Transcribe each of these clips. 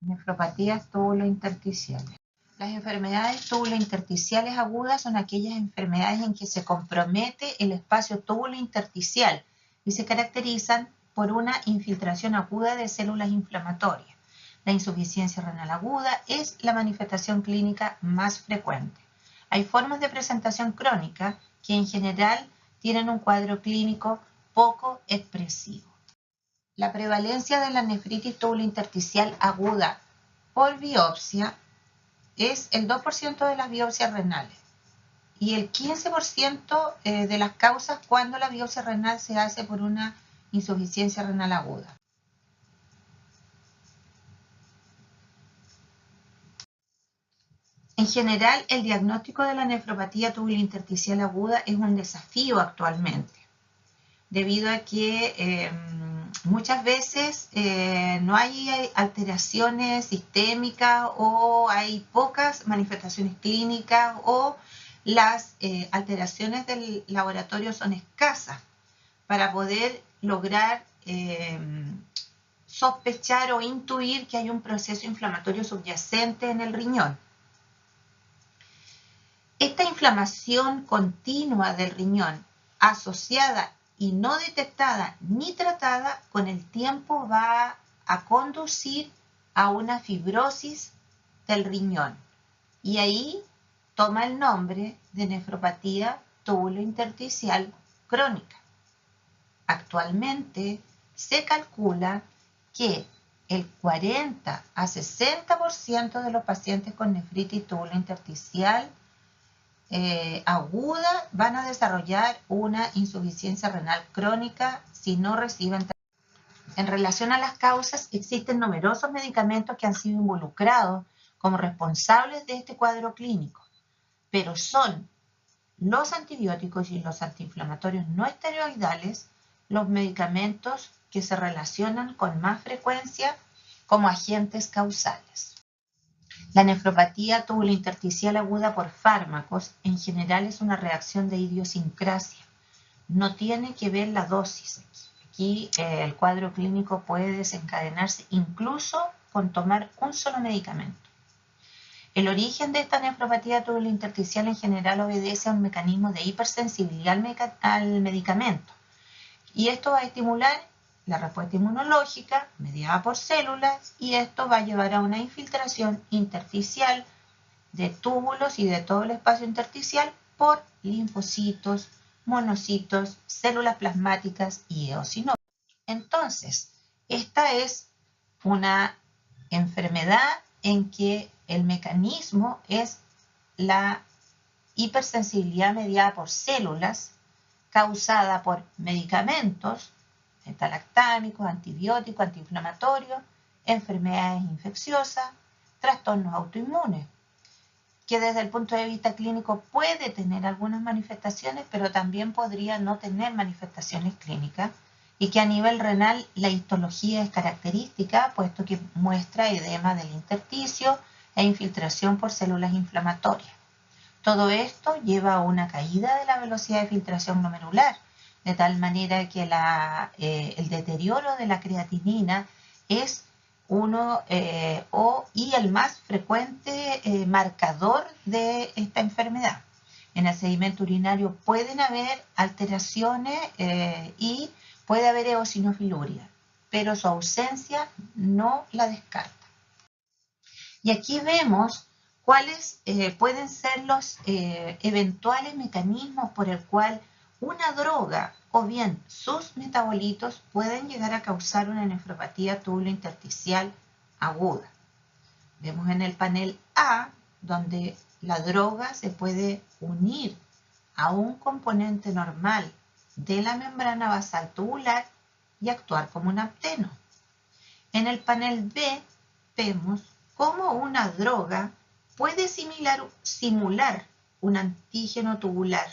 Nefropatías túbulo-intersticiales. Las enfermedades túbulo-intersticiales agudas son aquellas enfermedades en que se compromete el espacio túbulo-intersticial y se caracterizan por una infiltración aguda de células inflamatorias. La insuficiencia renal aguda es la manifestación clínica más frecuente. Hay formas de presentación crónica que en general tienen un cuadro clínico poco expresivo. La prevalencia de la nefritis túbulo-intersticial aguda por biopsia es el 2% de las biopsias renales y el 15% de las causas cuando la biopsia renal se hace por una insuficiencia renal aguda. En general, el diagnóstico de la nefropatía túbulo-intersticial aguda es un desafío actualmente, debido a que muchas veces no hay alteraciones sistémicas o hay pocas manifestaciones clínicas o las alteraciones del laboratorio son escasas para poder lograr sospechar o intuir que hay un proceso inflamatorio subyacente en el riñón. Esta inflamación continua del riñón asociada y no detectada ni tratada, con el tiempo va a conducir a una fibrosis del riñón. Y ahí toma el nombre de nefropatía túbulo-intersticial crónica. Actualmente se calcula que el 40 a 60% de los pacientes con nefritis túbulo-intersticial aguda van a desarrollar una insuficiencia renal crónica si no reciben tratamiento. En relación a las causas, existen numerosos medicamentos que han sido involucrados como responsables de este cuadro clínico, pero son los antibióticos y los antiinflamatorios no esteroidales los medicamentos que se relacionan con más frecuencia como agentes causales. La nefropatía túbulo-intersticial aguda por fármacos en general es una reacción de idiosincrasia. No tiene que ver la dosis. Aquí el cuadro clínico puede desencadenarse incluso con tomar un solo medicamento. El origen de esta nefropatía túbulo-intersticial en general obedece a un mecanismo de hipersensibilidad al medicamento. Y esto va a estimular la respuesta inmunológica mediada por células y esto va a llevar a una infiltración intersticial de túbulos y de todo el espacio intersticial por linfocitos, monocitos, células plasmáticas y eosinófilos. Entonces, esta es una enfermedad en que el mecanismo es la hipersensibilidad mediada por células causada por medicamentos, metalactámicos, antibióticos, antiinflamatorios, enfermedades infecciosas, trastornos autoinmunes, que desde el punto de vista clínico puede tener algunas manifestaciones, pero también podría no tener manifestaciones clínicas, y que a nivel renal la histología es característica, puesto que muestra edema del intersticio e infiltración por células inflamatorias. Todo esto lleva a una caída de la velocidad de filtración glomerular, de tal manera que el deterioro de la creatinina es y el más frecuente marcador de esta enfermedad. En el sedimento urinario pueden haber alteraciones y puede haber eosinofiluria, pero su ausencia no la descarta. Y aquí vemos cuáles pueden ser los eventuales mecanismos por el cual una droga o bien sus metabolitos pueden llegar a causar una nefropatía túbulo-intersticial aguda. Vemos en el panel A, donde la droga se puede unir a un componente normal de la membrana basal tubular y actuar como un apteno. En el panel B vemos cómo una droga puede simular un antígeno tubular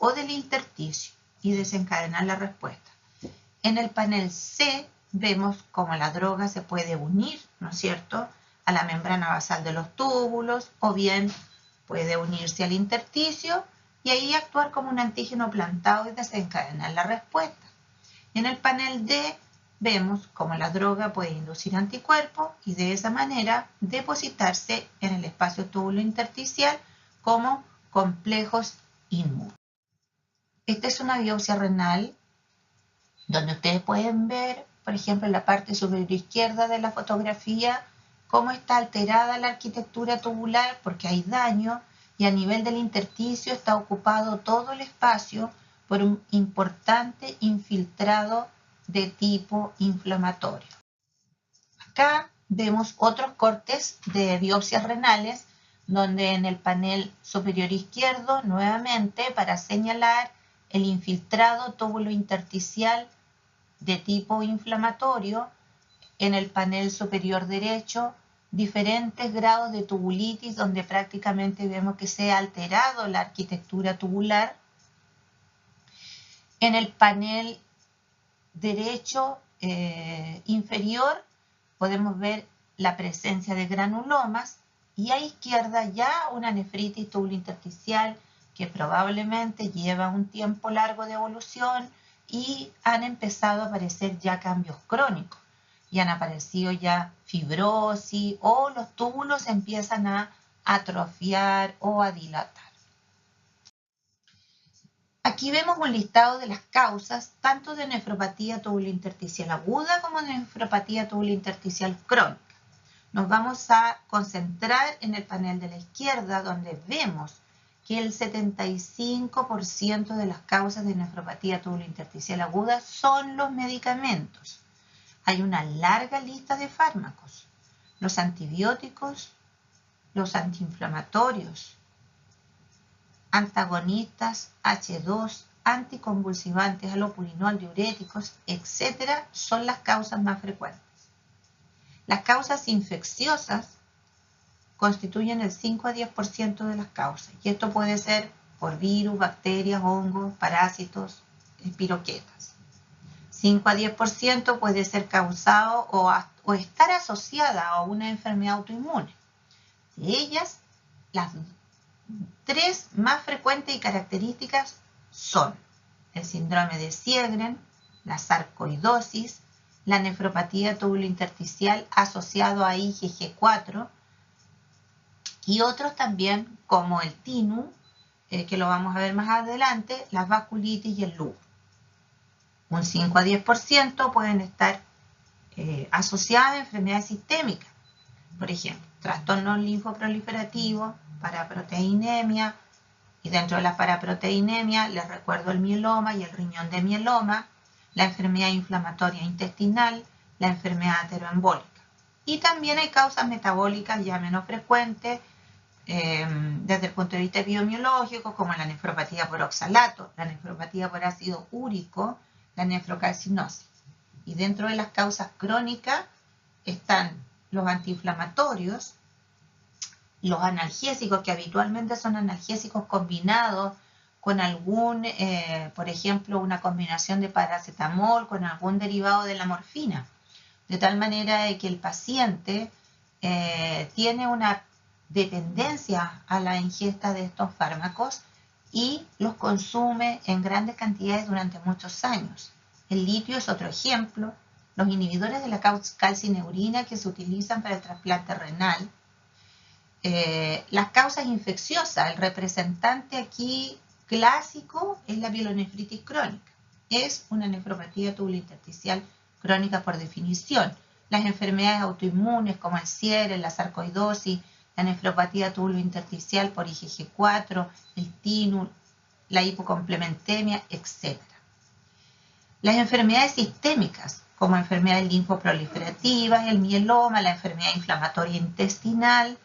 o del intersticio y desencadenar la respuesta. En el panel C vemos cómo la droga se puede unir, ¿no es cierto?, a la membrana basal de los túbulos, o bien puede unirse al intersticio y ahí actuar como un antígeno plantado y desencadenar la respuesta. En el panel D vemos cómo la droga puede inducir anticuerpos y de esa manera depositarse en el espacio túbulo-intersticial como complejos inmunes. Esta es una biopsia renal donde ustedes pueden ver, por ejemplo, en la parte superior izquierda de la fotografía, cómo está alterada la arquitectura tubular porque hay daño y a nivel del intersticio está ocupado todo el espacio por un importante infiltrado de tipo inflamatorio. Acá vemos otros cortes de biopsias renales donde en el panel superior izquierdo, nuevamente para señalar el infiltrado túbulo intersticial de tipo inflamatorio, en el panel superior derecho, diferentes grados de tubulitis donde prácticamente vemos que se ha alterado la arquitectura tubular. En el panel derecho inferior podemos ver la presencia de granulomas y a izquierda ya una nefritis tubulointersticial que probablemente lleva un tiempo largo de evolución y han empezado a aparecer ya cambios crónicos y han aparecido ya fibrosis o los túbulos empiezan a atrofiar o a dilatar. Aquí vemos un listado de las causas tanto de nefropatía tubulointersticial aguda como de nefropatía tubulointersticial crónica. Nos vamos a concentrar en el panel de la izquierda donde vemos que el 75% de las causas de nefropatía tubulointersticial aguda son los medicamentos. Hay una larga lista de fármacos, los antibióticos, los antiinflamatorios, antagonistas H2, anticonvulsivantes, alopurinol, diuréticos, etc. son las causas más frecuentes. Las causas infecciosas constituyen el 5 a 10% de las causas y esto puede ser por virus, bacterias, hongos, parásitos, espiroquetas. 5 a 10% puede ser causado o estar asociada a una enfermedad autoinmune. De ellas, las 3 más frecuentes y características son el síndrome de Sjögren, la sarcoidosis, la nefropatía tubulointersticial asociado a IgG4 y otros también como el TINU, que lo vamos a ver más adelante, la vasculitis y el lupus. Un 5 a 10% pueden estar asociadas a enfermedades sistémicas, por ejemplo, trastornos linfoproliferativos, paraproteinemia, y dentro de la paraproteinemia les recuerdo el mieloma y el riñón de mieloma, la enfermedad inflamatoria intestinal, la enfermedad ateroembólica. Y también hay causas metabólicas ya menos frecuentes desde el punto de vista biomiológico, como la nefropatía por oxalato, la nefropatía por ácido úrico, la nefrocalcinosis. Y dentro de las causas crónicas están los antiinflamatorios, los analgésicos, que habitualmente son analgésicos combinados con algún, por ejemplo, una combinación de paracetamol con algún derivado de la morfina, de tal manera que el paciente tiene una dependencia a la ingesta de estos fármacos y los consume en grandes cantidades durante muchos años. El litio es otro ejemplo, los inhibidores de la calcineurina que se utilizan para el trasplante renal, las causas infecciosas, el representante aquí clásico es la pielonefritis crónica, es una nefropatía tubulointersticial crónica por definición. Las enfermedades autoinmunes como el Sjögren, la sarcoidosis, la nefropatía tubulointersticial por IgG4, el TINU, la hipocomplementemia, etc. Las enfermedades sistémicas como enfermedades linfoproliferativas, el mieloma, la enfermedad inflamatoria intestinal.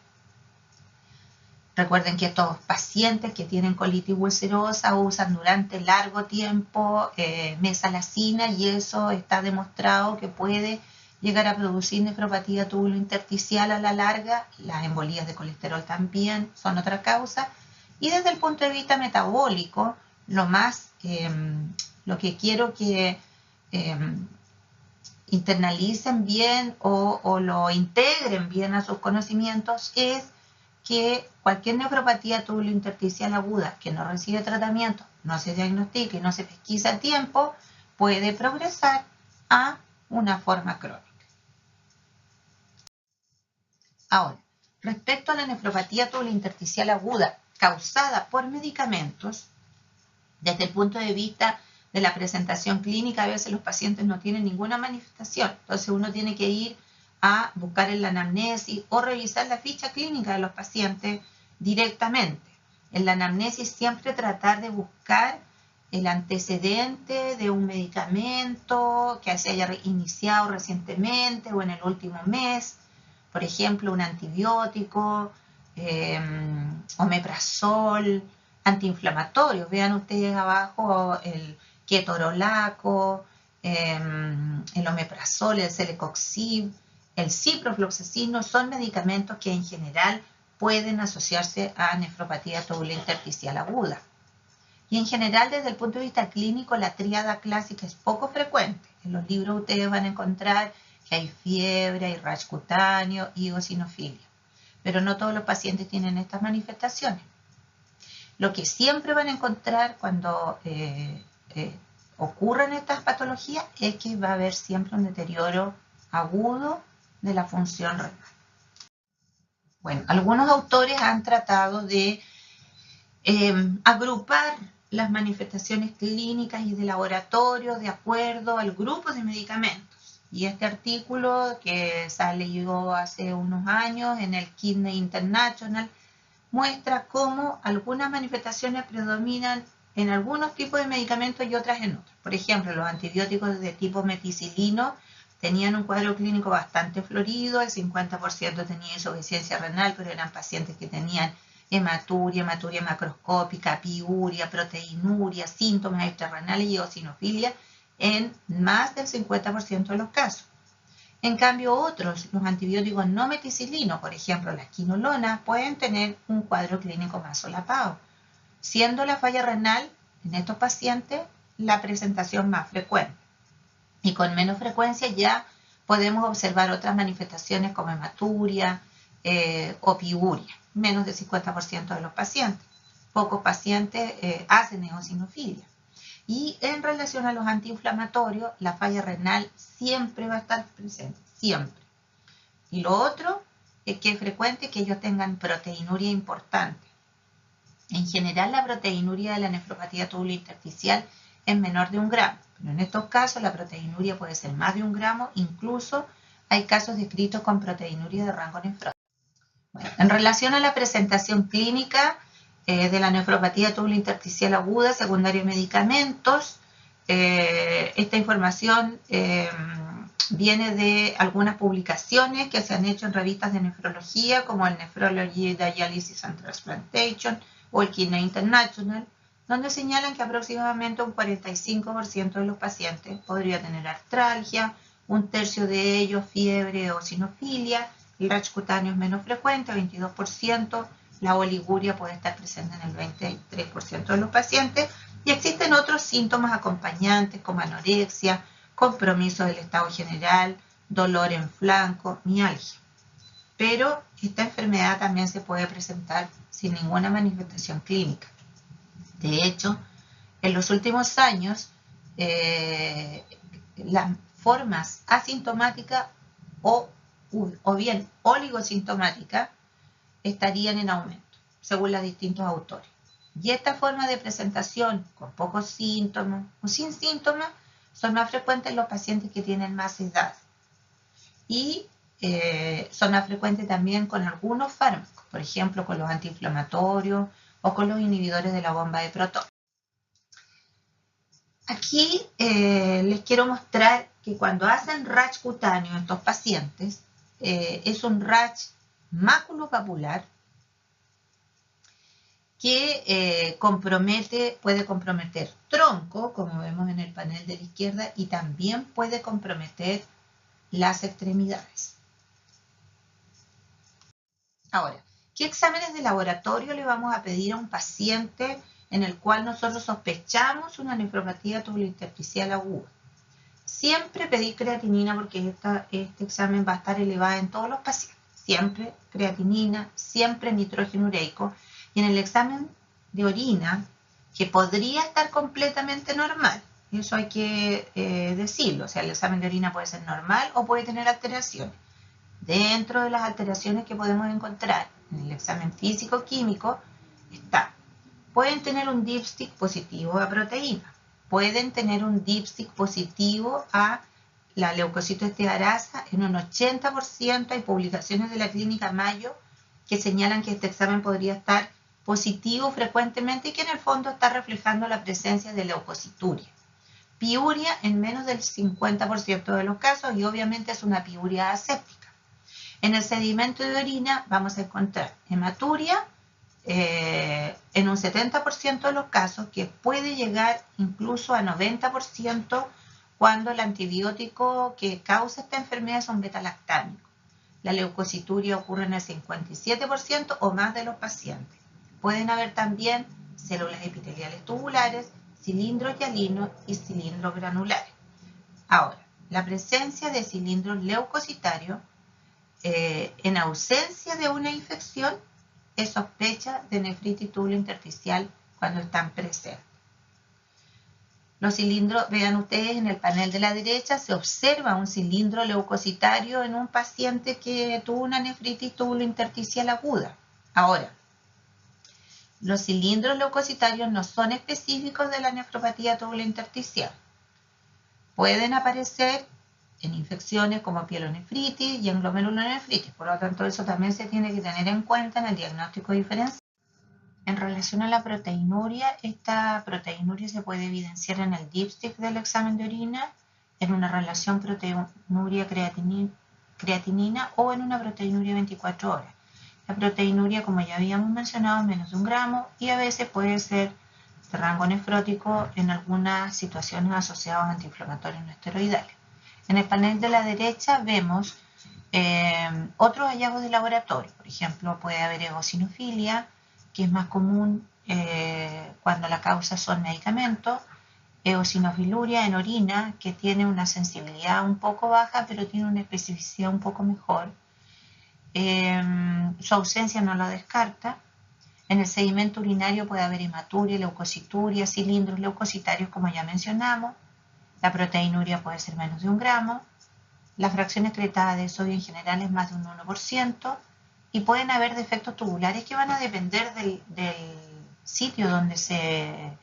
Recuerden que estos pacientes que tienen colitis ulcerosa usan durante largo tiempo mesalazina y eso está demostrado que puede llegar a producir nefropatía tubulointersticial a la larga. Las embolías de colesterol también son otra causa. Y desde el punto de vista metabólico, lo que quiero que internalicen bien o lo integren bien a sus conocimientos es que cualquier nefropatía tubulointersticial aguda que no recibe tratamiento, no se diagnostica y no se pesquisa a tiempo, puede progresar a una forma crónica. Ahora, respecto a la nefropatía tubulointersticial aguda causada por medicamentos, desde el punto de vista de la presentación clínica, a veces los pacientes no tienen ninguna manifestación. Entonces uno tiene que ir a buscar en la anamnesis o revisar la ficha clínica de los pacientes directamente. En la anamnesis siempre tratar de buscar el antecedente de un medicamento que se haya iniciado recientemente o en el último mes. Por ejemplo, un antibiótico, omeprazol, antiinflamatorios. Vean ustedes abajo el ketorolaco, el omeprazol, el celecoxib, el ciprofloxacino, son medicamentos que en general pueden asociarse a nefropatía tubulointersticial aguda. Y en general, desde el punto de vista clínico, la tríada clásica es poco frecuente. En los libros ustedes van a encontrar que hay fiebre, hay rash cutáneo y eosinofilia. Pero no todos los pacientes tienen estas manifestaciones. Lo que siempre van a encontrar cuando ocurren estas patologías es que va a haber siempre un deterioro agudo de la función renal. Bueno, algunos autores han tratado de agrupar las manifestaciones clínicas y de laboratorio de acuerdo al grupo de medicamentos. Y este artículo que salió hace unos años en el Kidney International muestra cómo algunas manifestaciones predominan en algunos tipos de medicamentos y otras en otros. Por ejemplo, los antibióticos de tipo meticilino tenían un cuadro clínico bastante florido, el 50% tenía insuficiencia renal, pero eran pacientes que tenían hematuria, hematuria macroscópica, piuria, proteinuria, síntomas extrarrenales y eosinofilia en más del 50% de los casos. En cambio, otros, los antibióticos no meticilinos, por ejemplo, las quinolonas, pueden tener un cuadro clínico más solapado, siendo la falla renal en estos pacientes la presentación más frecuente. Y con menos frecuencia ya podemos observar otras manifestaciones como hematuria o piuria, menos del 50% de los pacientes. Pocos pacientes hacen eosinofilia. Y en relación a los antiinflamatorios, la falla renal siempre va a estar presente, siempre. Y lo otro es que es frecuente que ellos tengan proteinuria importante. En general, la proteinuria de la nefropatía tubulointersticial es menor de 1 gramo, pero en estos casos la proteinuria puede ser más de 1 gramo, incluso hay casos descritos con proteinuria de rango nefrótico. Bueno, en relación a la presentación clínica de la nefropatía tubulointersticial aguda secundaria a medicamentos, esta información viene de algunas publicaciones que se han hecho en revistas de nefrología como el Nephrology Dialysis and Transplantation o el Kidney International, donde señalan que aproximadamente un 45% de los pacientes podría tener artralgia, un tercio de ellos fiebre o eosinofilia, el rash cutáneo es menos frecuente, 22%, la oliguria puede estar presente en el 23% de los pacientes y existen otros síntomas acompañantes como anorexia, compromiso del estado general, dolor en flanco, mialgia. Pero esta enfermedad también se puede presentar sin ninguna manifestación clínica. De hecho, en los últimos años, las formas asintomáticas o bien oligosintomáticas estarían en aumento, según los distintos autores. Y esta forma de presentación con pocos síntomas o sin síntomas son más frecuentes en los pacientes que tienen más edad. Y son más frecuentes también con algunos fármacos, por ejemplo, con los antiinflamatorios o con los inhibidores de la bomba de protones. Aquí les quiero mostrar que cuando hacen rash cutáneo en estos pacientes, es un rash maculopapular que puede comprometer tronco, como vemos en el panel de la izquierda, y también puede comprometer las extremidades. Ahora, ¿qué exámenes de laboratorio le vamos a pedir a un paciente en el cual nosotros sospechamos una nefropatía tubulointersticial aguda? Siempre pedir creatinina porque este examen va a estar elevado en todos los pacientes. Siempre creatinina, siempre nitrógeno ureico. Y en el examen de orina, que podría estar completamente normal, Eso hay que decirlo. O sea, el examen de orina puede ser normal o puede tener alteraciones. Dentro de las alteraciones que podemos encontrar en el examen físico-químico está, pueden tener un dipstick positivo a proteína, pueden tener un dipstick positivo a la leucocitoestearasa en un 80%. Hay publicaciones de la clínica Mayo que señalan que este examen podría estar positivo frecuentemente y que en el fondo está reflejando la presencia de leucocituria. Piuria en menos del 50% de los casos y obviamente es una piuria aséptica. En el sedimento de orina vamos a encontrar hematuria en un 70% de los casos, que puede llegar incluso a 90% cuando el antibiótico que causa esta enfermedad son betalactámicos. La leucocituria ocurre en el 57% o más de los pacientes. Pueden haber también células epiteliales tubulares, cilindros hialinos y cilindros granulares. Ahora, la presencia de cilindros leucocitarios en ausencia de una infección es sospecha de nefritis túbulo intersticial cuando están presentes. Los cilindros, vean ustedes en el panel de la derecha, se observa un cilindro leucocitario en un paciente que tuvo una nefritis túbulo intersticial aguda. Ahora, los cilindros leucocitarios no son específicos de la nefropatía túbulo intersticial. Pueden aparecer en infecciones como pielonefritis y en glomerulonefritis. Por lo tanto, eso también se tiene que tener en cuenta en el diagnóstico diferencial. En relación a la proteinuria, esta proteinuria se puede evidenciar en el dipstick del examen de orina, en una relación proteinuria-creatinina o en una proteinuria 24 horas. La proteinuria, como ya habíamos mencionado, es menos de 1 gramo y a veces puede ser de rango nefrótico en algunas situaciones asociadas a antiinflamatorios no esteroidales. En el panel de la derecha vemos otros hallazgos de laboratorio. Por ejemplo, puede haber eosinofilia, que es más común cuando la causa son medicamentos, eosinofiluria en orina, que tiene una sensibilidad un poco baja, pero tiene una especificidad un poco mejor. Su ausencia no la descarta. En el sedimento urinario puede haber hematuria, leucocituria, cilindros leucocitarios, como ya mencionamos. La proteinuria puede ser menos de 1 gramo. La fracción excretada de sodio en general es más de un 1%. Y pueden haber defectos tubulares que van a depender del sitio donde se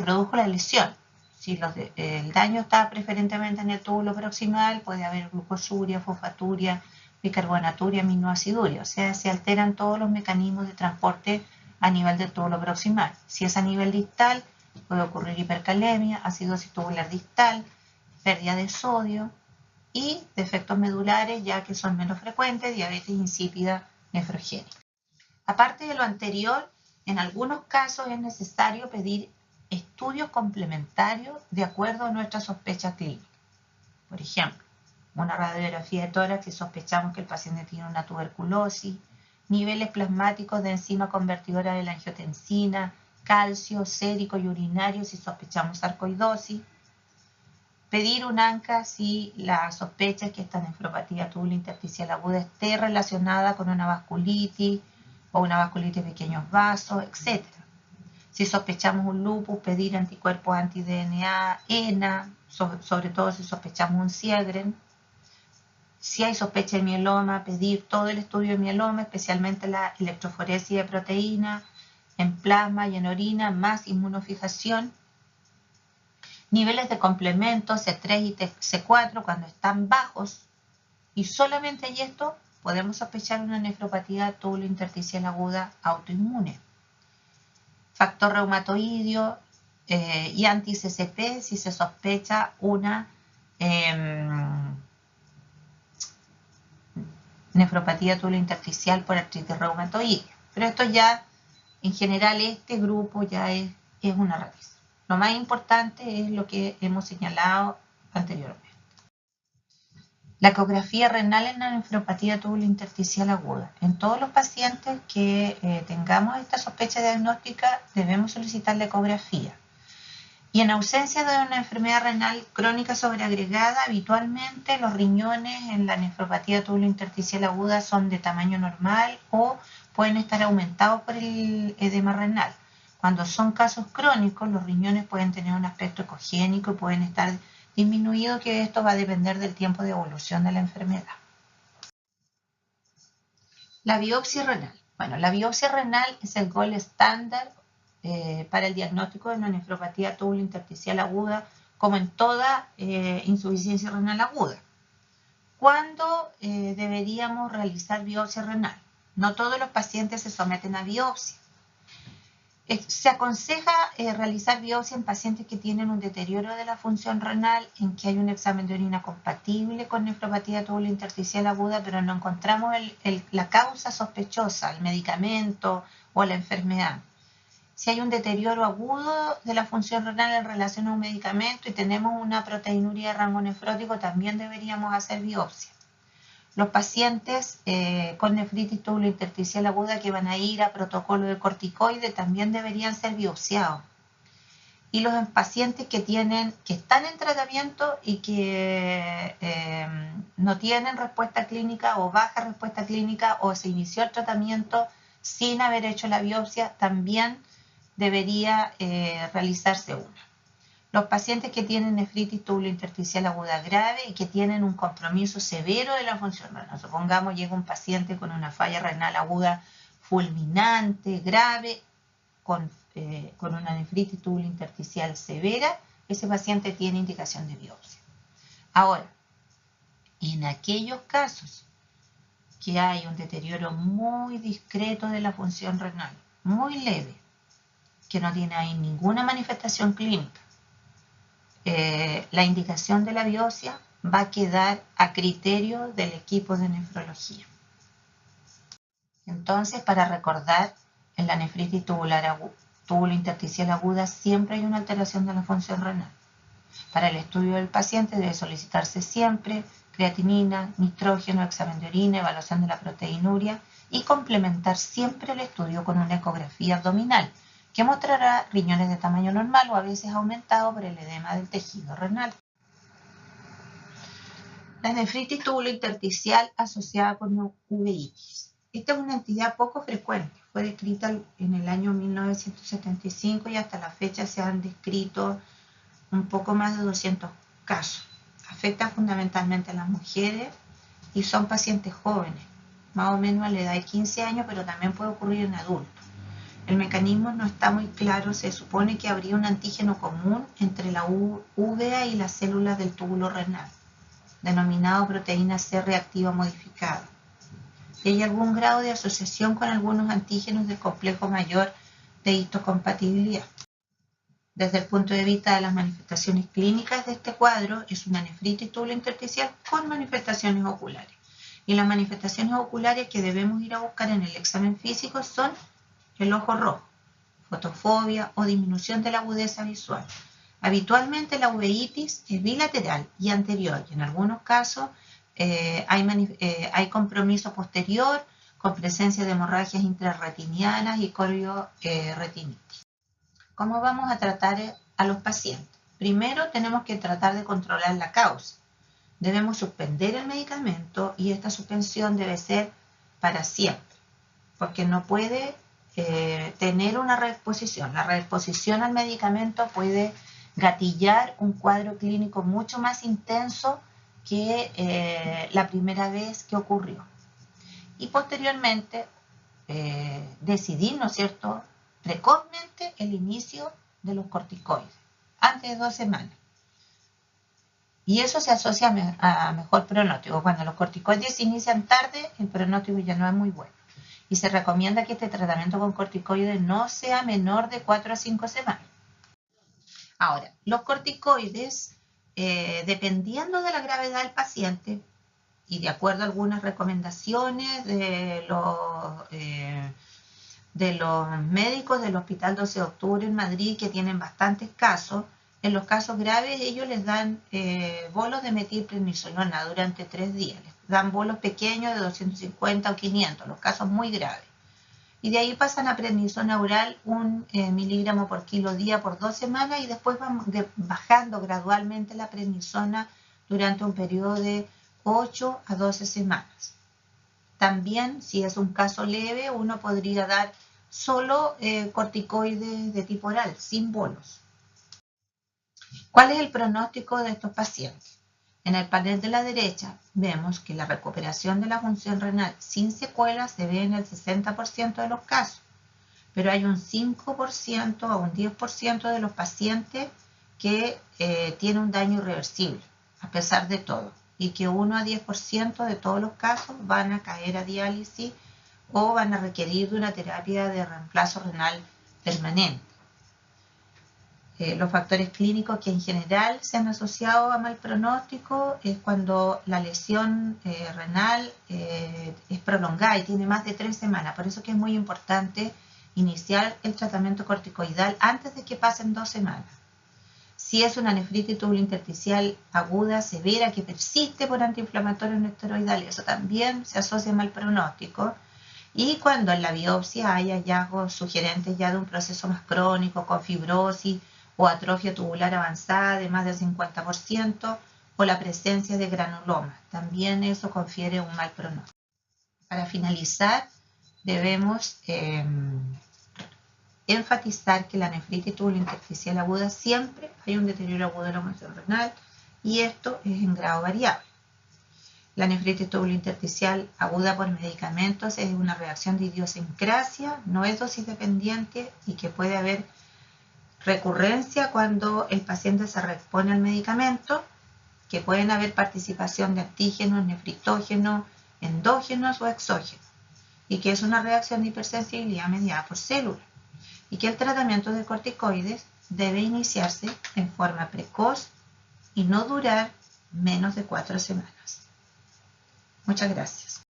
produjo la lesión. Si el daño está preferentemente en el túbulo proximal, puede haber glucosuria, fosfaturia, bicarbonaturia, aminoaciduria. O sea, se alteran todos los mecanismos de transporte a nivel del túbulo proximal. Si es a nivel distal, puede ocurrir hipercalemia, acidosis tubular distal, pérdida de sodio y defectos medulares, ya que son menos frecuentes, diabetes insípida nefrogénica. Aparte de lo anterior, en algunos casos es necesario pedir estudios complementarios de acuerdo a nuestra sospecha clínica. Por ejemplo, una radiografía de tórax si sospechamos que el paciente tiene una tuberculosis, niveles plasmáticos de enzima convertidora de la angiotensina, calcio, sérico y urinario si sospechamos sarcoidosis. Pedir un ANCA si la sospecha es que esta nefropatía túbulo intersticial aguda esté relacionada con una vasculitis o una vasculitis de pequeños vasos, etc. Si sospechamos un lupus, pedir anticuerpos anti-DNA, ENA, sobre todo si sospechamos un Sjögren. Si hay sospecha de mieloma, pedir todo el estudio de mieloma, especialmente la electroforesis de proteína en plasma y en orina, más inmunofijación. Niveles de complementos C3 y C4 cuando están bajos y solamente hay esto, podemos sospechar una nefropatía túbulo intersticial aguda autoinmune. Factor reumatoideo y anti-CCP si se sospecha una nefropatía túbulo intersticial por artritis reumatoidea. Pero esto ya, en general, este grupo ya es una rareza. Lo más importante es lo que hemos señalado anteriormente. La ecografía renal en la nefropatía túbulo intersticial aguda. En todos los pacientes que tengamos esta sospecha diagnóstica debemos solicitar la ecografía. Y en ausencia de una enfermedad renal crónica sobreagregada, habitualmente los riñones en la nefropatía túbulo intersticial aguda son de tamaño normal o pueden estar aumentados por el edema renal. Cuando son casos crónicos, los riñones pueden tener un aspecto ecogénico y pueden estar disminuidos, que esto va a depender del tiempo de evolución de la enfermedad. La biopsia renal. Bueno, la biopsia renal es el gold estándar para el diagnóstico de la nefropatía túbulo-intersticial aguda, como en toda insuficiencia renal aguda. ¿Cuándo deberíamos realizar biopsia renal? No todos los pacientes se someten a biopsia. Se aconseja realizar biopsia en pacientes que tienen un deterioro de la función renal, en que hay un examen de orina compatible con nefropatía túbulo-intersticial aguda, pero no encontramos la causa sospechosa, el medicamento o la enfermedad. Si hay un deterioro agudo de la función renal en relación a un medicamento y tenemos una proteinuria de rango nefrótico, también deberíamos hacer biopsia. Los pacientes con nefritis túbulo-intersticial aguda que van a ir a protocolo de corticoide también deberían ser biopsiados. Y los pacientes que están en tratamiento y que no tienen respuesta clínica o baja respuesta clínica, o se inició el tratamiento sin haber hecho la biopsia, también debería realizarse una. Los pacientes que tienen nefritis túbulo-intersticial aguda grave y que tienen un compromiso severo de la función renal. Supongamos llega un paciente con una falla renal aguda fulminante, grave, con una nefritis túbulo-intersticial severa, ese paciente tiene indicación de biopsia. Ahora, en aquellos casos que hay un deterioro muy discreto de la función renal, muy leve, que no tiene ahí ninguna manifestación clínica, la indicación de la biopsia va a quedar a criterio del equipo de nefrología. Entonces, para recordar, en la nefritis túbulo-intersticial aguda siempre hay una alteración de la función renal. Para el estudio del paciente debe solicitarse siempre creatinina, nitrógeno, examen de orina, evaluación de la proteinuria y complementar siempre el estudio con una ecografía abdominal, que mostrará riñones de tamaño normal o a veces aumentado por el edema del tejido renal. La nefritis túbulo-intersticial asociada con uveitis. Esta es una entidad poco frecuente. Fue descrita en el año 1975 y hasta la fecha se han descrito un poco más de 200 casos. Afecta fundamentalmente a las mujeres y son pacientes jóvenes, más o menos a la edad de 15 años, pero también puede ocurrir en adultos. El mecanismo no está muy claro. Se supone que habría un antígeno común entre la uvea y las células del túbulo renal, denominado proteína C reactiva modificada. Y hay algún grado de asociación con algunos antígenos del complejo mayor de histocompatibilidad. Desde el punto de vista de las manifestaciones clínicas de este cuadro, es una nefritis túbulo-intersticial con manifestaciones oculares. Y las manifestaciones oculares que debemos ir a buscar en el examen físico son el ojo rojo, fotofobia o disminución de la agudeza visual. Habitualmente la uveitis es bilateral y anterior, y en algunos casos hay compromiso posterior con presencia de hemorragias intrarretinianas y corioretinitis. ¿Cómo vamos a tratar a los pacientes? Primero tenemos que tratar de controlar la causa. Debemos suspender el medicamento y esta suspensión debe ser para siempre, porque no puede tener una reexposición. La reexposición al medicamento puede gatillar un cuadro clínico mucho más intenso que la primera vez que ocurrió. Y posteriormente decidir, ¿no es cierto?, precozmente el inicio de los corticoides, antes de 2 semanas. Y eso se asocia a mejor pronóstico. Cuando los corticoides se inician tarde, el pronóstico ya no es muy bueno. Y se recomienda que este tratamiento con corticoides no sea menor de 4 a 5 semanas. Ahora, los corticoides, dependiendo de la gravedad del paciente y de acuerdo a algunas recomendaciones de los médicos del Hospital 12 de Octubre en Madrid, que tienen bastantes casos, en los casos graves ellos les dan bolos de metilprednisolona durante 3 días. Les dan bolos pequeños de 250 o 500, los casos muy graves. Y de ahí pasan a prednisona oral 1 miligramo por kilo día por 2 semanas y después van bajando gradualmente la prednisona durante un periodo de 8 a 12 semanas. También, si es un caso leve, uno podría dar solo corticoides de tipo oral, sin bolos. ¿Cuál es el pronóstico de estos pacientes? En el panel de la derecha vemos que la recuperación de la función renal sin secuelas se ve en el 60% de los casos, pero hay un 5% o un 10% de los pacientes que tiene un daño irreversible, a pesar de todo, y que 1 a 10% de todos los casos van a caer a diálisis o van a requerir de una terapia de reemplazo renal permanente. Los factores clínicos que en general se han asociado a mal pronóstico es cuando la lesión renal es prolongada y tiene más de 3 semanas. Por eso que es muy importante iniciar el tratamiento corticoidal antes de que pasen 2 semanas. Si es una nefritis tubulointersticial aguda, severa, que persiste por antiinflamatorios no esteroidales, eso también se asocia a mal pronóstico. Y cuando en la biopsia hay hallazgos sugerentes ya de un proceso más crónico, con fibrosis o atrofia tubular avanzada de más del 50%, o la presencia de granulomas, también eso confiere un mal pronóstico. Para finalizar, debemos enfatizar que la nefritis tubulointersticial aguda siempre hay un deterioro agudo de la función renal y esto es en grado variable. La nefritis tubulointersticial aguda por medicamentos es una reacción de idiosincrasia, no es dosis dependiente y que puede haber recurrencia cuando el paciente se reexpone al medicamento, que pueden haber participación de antígenos, nefritógenos, endógenos o exógenos, y que es una reacción de hipersensibilidad mediada por células, y que el tratamiento de corticoides debe iniciarse en forma precoz y no durar menos de 4 semanas. Muchas gracias.